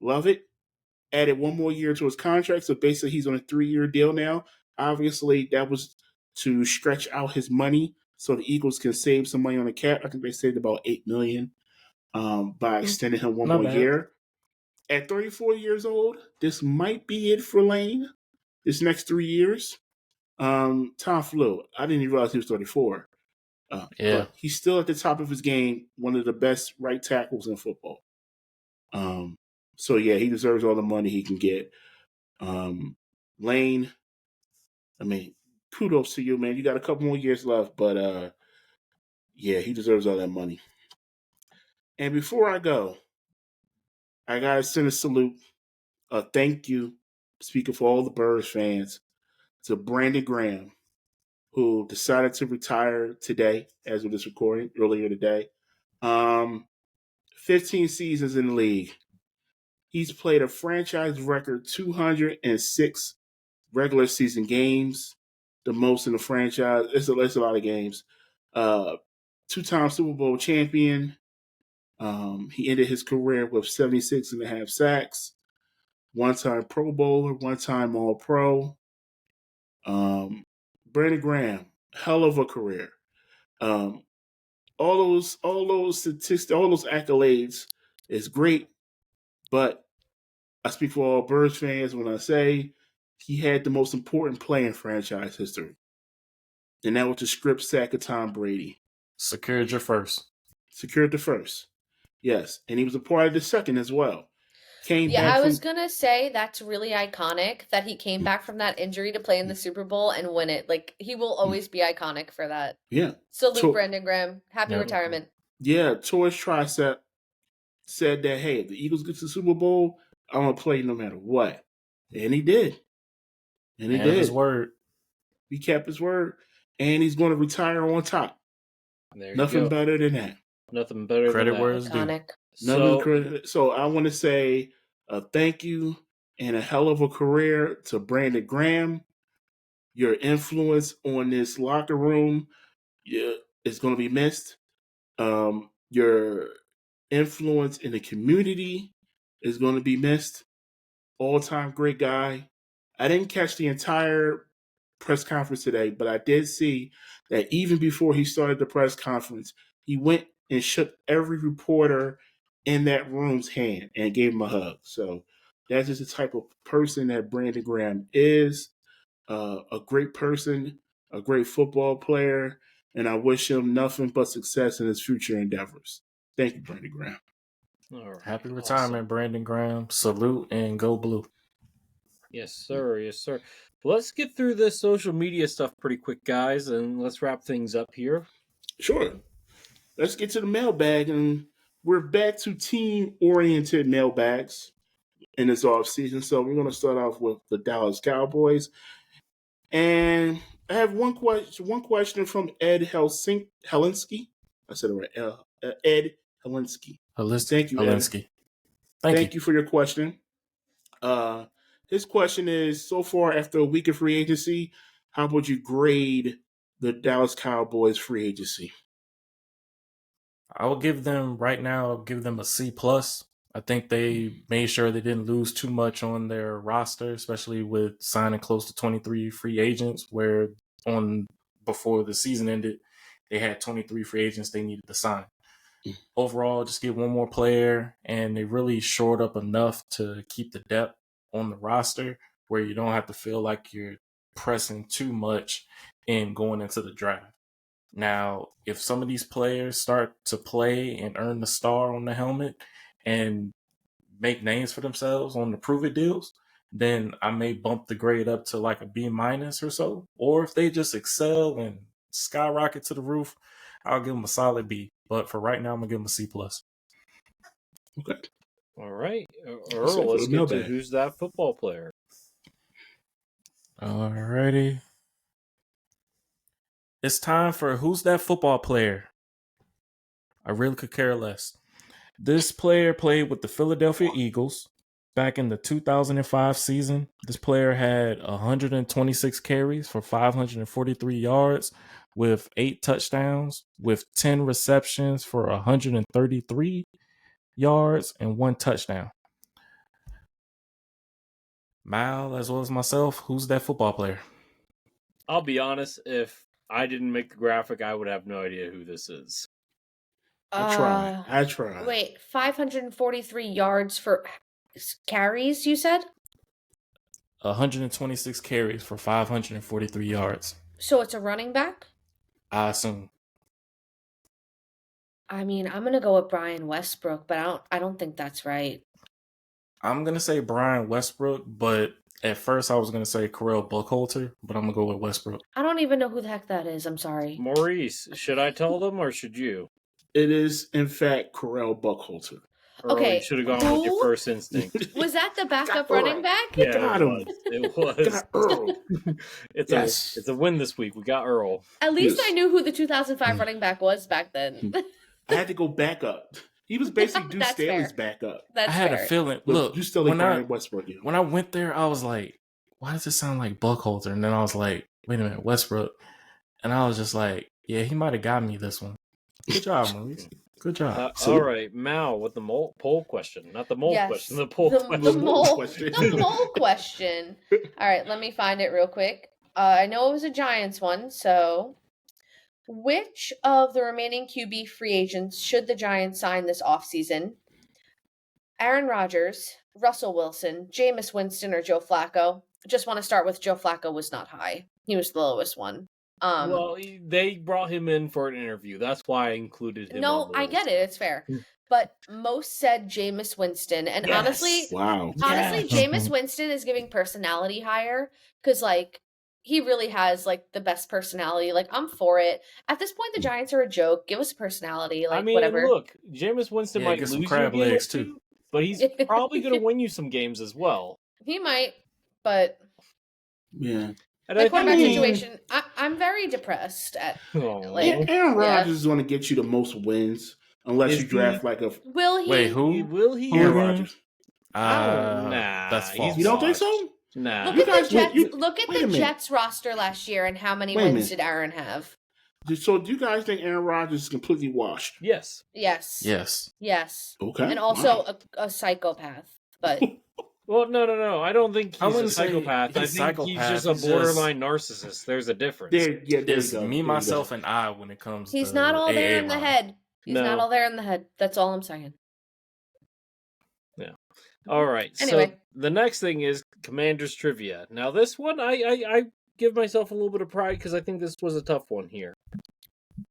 Love it. added one more year to his contract. So basically, he's on a 3-year deal now. Obviously, that was to stretch out his money so the Eagles can save some money on the cap. I think they saved about $8 million by extending him one Not more bad. year. At 34 years old, this might be it for Lane. This next 3 years. Tom Flew. I didn't even realize he was 34. Yeah. But he's still at the top of his game, one of the best right tackles in football. So yeah, he deserves all the money he can get. Lane, I mean, kudos to you, man. You got a couple more years left, but yeah, he deserves all that money. And before I go, I gotta send a salute, a thank you, speaking for all the Birds fans, to Brandon Graham, who decided to retire today, as of this recording, earlier today. 15 seasons in the league. He's played a franchise record 206 regular season games, the most in the franchise. It's a lot of games. 2-time Super Bowl champion. He ended his career with 76.5 sacks. 1-time Pro Bowler, 1-time All-Pro. Brandon Graham, hell of a career. All those statistics, all those accolades is great, but I speak for all Birds fans when I say he had the most important play in franchise history, and that was the strip sack of Tom Brady. Secured your first. Secured the first, yes, and he was a part of the second as well. I was gonna say that's really iconic that he came back from that injury to play in the Super Bowl and win it. Like, he will always be iconic for that. Yeah. Salute Brandon Graham. Happy Yeah. retirement. Yeah, Torres Tricep said that, hey, if the Eagles get to the Super Bowl, I'm gonna play no matter what. And he did. And he did. His word. He kept his word. And he's gonna retire on top. Nothing better than that. Nothing better Credit than that. where it's due. So I want to say a thank you and a hell of a career to Brandon Graham. Your influence on this locker room is going to be missed. Your influence in the community is going to be missed. All-time great guy. I didn't catch the entire press conference today, but I did see that even before he started the press conference, he went and shook every reporter in that room's hand and gave him a hug. So that's just the type of person that Brandon Graham is. A great person, a great football player, and I wish him nothing but success in his future endeavors. Thank you, Brandon Graham. All right. Happy retirement, Brandon Graham. Salute and go blue. Yes, sir. Yes, sir. Well, let's get through this social media stuff pretty quick, guys, and let's wrap things up here. Sure. Let's get to the mailbag, and we're back to team-oriented mailbags in this offseason. So we're going to start off with the Dallas Cowboys. And I have one question from Ed Helinski. I said it right. Ed Helinski. Thank you, Ed. Thank you for your question. His question is, so far after a week of free agency, how would you grade the Dallas Cowboys free agency? I will give them a C+. I think they made sure they didn't lose too much on their roster, especially with signing close to 23 free agents, where before the season ended, they had 23 free agents they needed to sign. Overall, just get one more player, and they really shored up enough to keep the depth on the roster where you don't have to feel like you're pressing too much in going into the draft. Now, if some of these players start to play and earn the star on the helmet and make names for themselves on the prove it deals, then I may bump the grade up to like a B- or so. Or if they just excel and skyrocket to the roof, I'll give them a solid B. But for right now, I'm going to give them a C+. Okay. All right. Earl, let's get to who's that football player. All righty. It's time for who's that football player. I really could care less. This player played with the Philadelphia Eagles back in the 2005 season. This player had 126 carries for 543 yards with 8 touchdowns, with 10 receptions for 133 yards and 1 touchdown. Mal, as well as myself, who's that football player? I'll be honest, if I didn't make the graphic, I would have no idea who this is. I tried. Wait, 543 yards for carries, you said? 126 carries for 543 yards. So it's a running back? I assume. I mean, I'm gonna go with Brian Westbrook, but I don't think that's right. I'm gonna say Brian Westbrook, but at first I was gonna say Carell Buckhalter, but I'm gonna go with Westbrook. I don't even know who the heck that is. I'm sorry. Maurice, should I tell them or should you? It is, in fact, Carell Buckhalter. Okay, you should have gone with your first instinct. Was that the backup running back? Yeah, got him. It was. Got Earl. It's a win this week. We got Earl. At least I knew who the 2005 running back was back then. I had to go back up. He was basically Deuce That's Staley's fair. backup. That's I had fair. a feeling. Look, Deuce Staley, Brian Westbrook. Yeah. When I went there, I was like, "Why does it sound like Buckhalter?" And then I was like, "Wait a minute, Westbrook." And I was just like, "Yeah, he might have got me this one." Good job, Maurice. Good job. All right, Mal with the poll question. Not the mole question, the poll question. The mole question. All right, let me find it real quick. I know it was a Giants one, so which of the remaining QB free agents should the Giants sign this offseason? Aaron Rodgers, Russell Wilson, Jameis Winston, or Joe Flacco? Just want to start with Joe Flacco was not high. He was the lowest one. Well, they brought him in for an interview. That's why I included him. No, I get it. It's fair. But most said Jameis Winston. And honestly, Jameis Winston is giving personality higher because, like, he really has, like, the best personality. Like, I'm for it. At this point, the Giants are a joke. Give us a personality. Like, whatever. Look, Jameis Winston might lose some you crab legs, too. Too, but he's probably going to win you some games as well. He might, but... Yeah. The quarterback situation, I'm very depressed at. Aaron Rodgers is going to get you the most wins unless you draft like a. Will he? Wait, who? Will he? Aaron Rodgers. Nah, that's false. You don't think so? Nah. Look at the Jets roster last year and how many wins did Aaron have? So, do you guys think Aaron Rodgers is completely washed? Yes. Yes. Okay. And also a psychopath, but. Well, no. I don't think he's a psychopath. I think he's just a borderline narcissist. There's a difference. There's me, myself, and I when it comes to He's not all there in the head. He's not all there in the head. That's all I'm saying. Yeah. All right. Anyway. So the next thing is Commanders Trivia. Now, this one, I give myself a little bit of pride because I think this was a tough one here.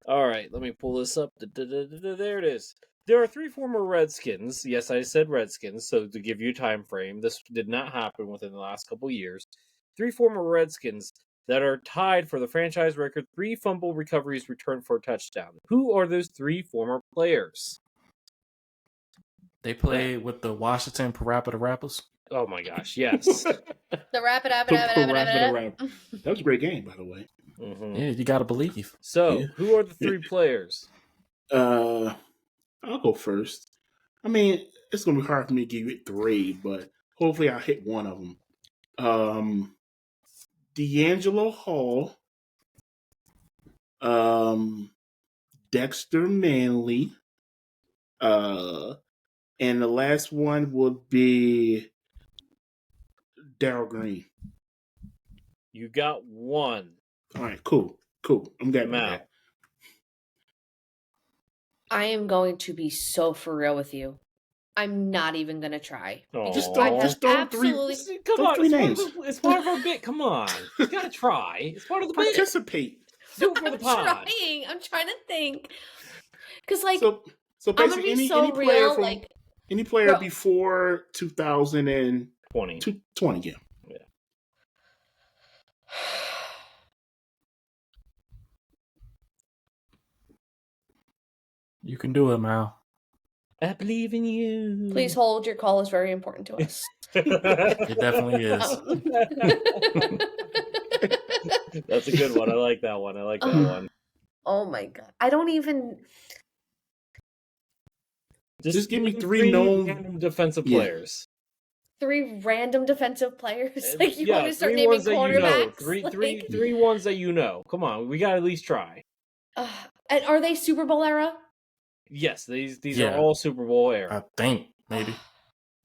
All right. Let me pull this up. There it is. There are 3 former Redskins. Yes, I said Redskins, so to give you a time frame, this did not happen within the last couple years. 3 former Redskins that are tied for the franchise record 3 fumble recoveries returned for a touchdown. Who are those 3 former players? They play with the Washington Parappa Rappers. Oh my gosh, yes. The Rapid. That was a great game, by the way. Mm-hmm. Yeah, you gotta believe. So, who are the 3 players? I'll go first. I mean, it's going to be hard for me to give you 3, but hopefully I'll hit one of them. D'Angelo Hall, Dexter Manley, and the last one would be Darryl Green. You got 1. All right, cool. I'm getting out. I am going to be so for real with you. I'm not even going to try. Just don't 3. Come on, 3 names. It's part of our bit. Come on. You got to try. It's part of the bit. Participate. Do it for the pod. I'm trying to think. Because, like, so basically, any player from like, any player before 2020. Yeah. You can do it, Mal. I believe in you. Please hold. Your call is very important to us. It definitely is. That's a good one. I like that one. Oh my god. I don't even... Just give me 3 known random defensive players. 3 random defensive players? Like, you want to start naming quarterbacks? You know. Three ones that you know. Come on. We got to at least try. And are they Super Bowl era? Yes, these are all Super Bowl era. I think maybe.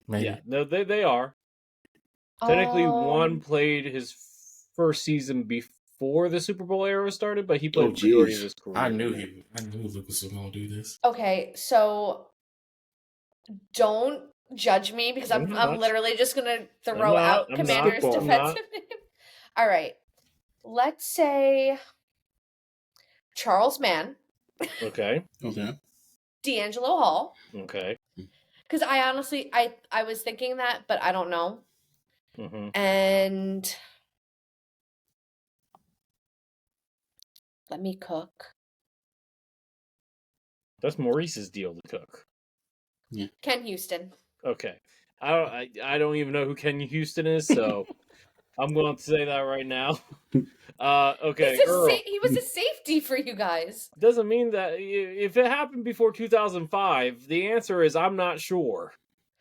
Yeah, no, they are. Technically, one played his first season before the Super Bowl era started, but he played the majority of his career. I knew Lucas was gonna do this. Okay, so don't judge me because I'm literally just gonna throw out Commanders' defensive name. All right, let's say Charles Mann. Okay. D'Angelo Hall. Okay. Because I honestly, I was thinking that, but I don't know. Mm-hmm. And let me cook. That's Maurice's deal to cook. Yeah. Ken Houston. Okay. I don't even know who Ken Houston is, so I'm going to say that right now. Okay, he was a safety for you guys. Doesn't mean that if it happened before 2005, the answer is I'm not sure.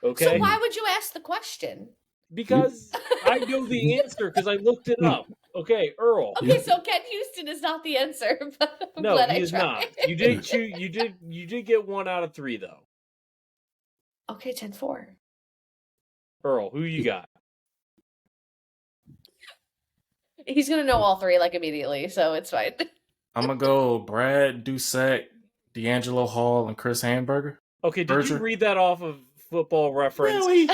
Okay. So why would you ask the question? Because I know the answer because I looked it up. Okay, Earl. Okay, so Ken Houston is not the answer. But I'm glad he is not. You did get 1 out of 3 though. Okay, 10-4. Earl, who you got? He's gonna know all 3 like immediately, so it's fine. I'm gonna go Brad Dusek, D'Angelo Hall, and Chris Hamburger. Okay, did you read that off of Football Reference? Really?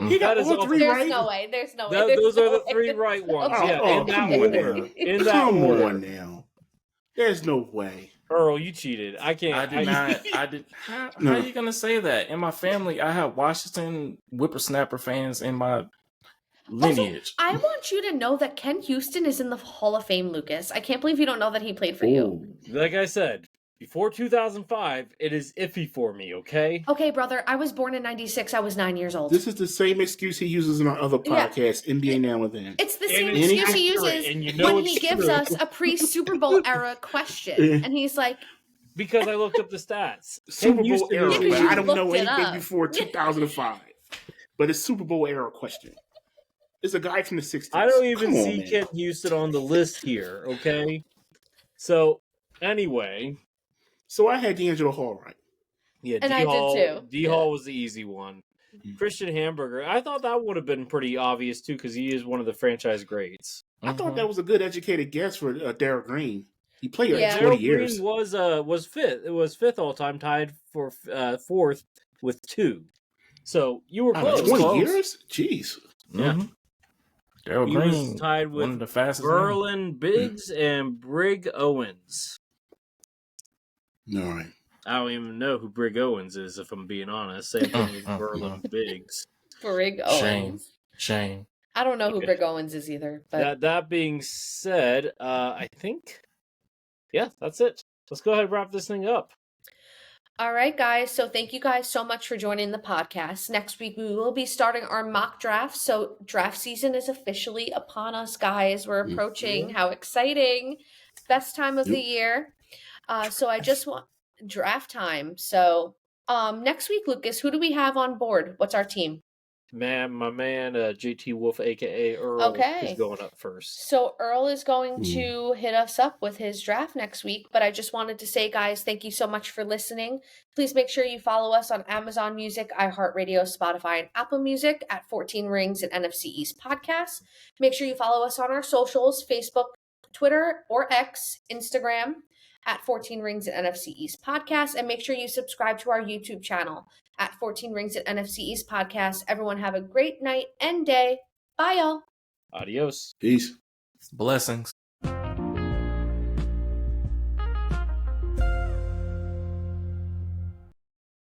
He got all 3 right? There's no way. Those are the 3 right ones. Yeah, in that order. In that Come order. on now. There's no way. Earl, you cheated. I can't. I did not. I did. How are you gonna say that? In my family, I have Washington whippersnapper fans in my lineage. Also, I want you to know that Ken Houston is in the Hall of Fame, Lucas. I can't believe you don't know that he played for you. Like I said, before 2005, it is iffy for me, okay? Okay, brother. I was born in 96. I was 9 years old. This is the same excuse he uses in our other podcast, NBA Now and Then. It's the same excuse he uses when he gives us a pre-Super Bowl era question. And he's like... Because I looked up the stats. Super Bowl era, but I don't know anything before 2005. But it's Super Bowl era question. It's a guy from the 60s. I don't even see Ken Houston on the list here, okay? So, anyway... So I had D'Angelo Hall right. Yeah, and I did too. D-Hall was the easy one. Mm-hmm. Christian Hamburger, I thought that would have been pretty obvious too because he is one of the franchise greats. I thought that was a good educated guess for Darryl Green. He played 20 years. Green was fifth. It was 5th all time, tied for 4th with 2. So you were close. 20 years? Jeez. Yeah. Darryl Green was tied with one of the fastest Berlin Biggs and Brig Owens. All right. I don't even know who Brig Owens is, if I'm being honest. Same thing with Berlin Biggs. Brig Owens. Shame. I don't know who Brig Owens is either. But... That being said, I think, that's it. Let's go ahead and wrap this thing up. All right, guys. So thank you guys so much for joining the podcast. Next week, we will be starting our mock draft. So draft season is officially upon us, guys. We're approaching. How exciting. Best time of the year. So I just want draft time. So next week, Lucas, who do we have on board? What's our team? My man, JT Wolf, a.k.a. Earl, is going up first. So Earl is going to hit us up with his draft next week. But I just wanted to say, guys, thank you so much for listening. Please make sure you follow us on Amazon Music, iHeartRadio, Spotify, and Apple Music at 14 Rings and NFC East Podcasts. Make sure you follow us on our socials, Facebook, Twitter, or X, Instagram, at 14 Rings at NFC East Podcast. And make sure you subscribe to our YouTube channel at 14 Rings at NFC East Podcast. Everyone have a great night and day. Bye, y'all. Adios. Peace. Blessings.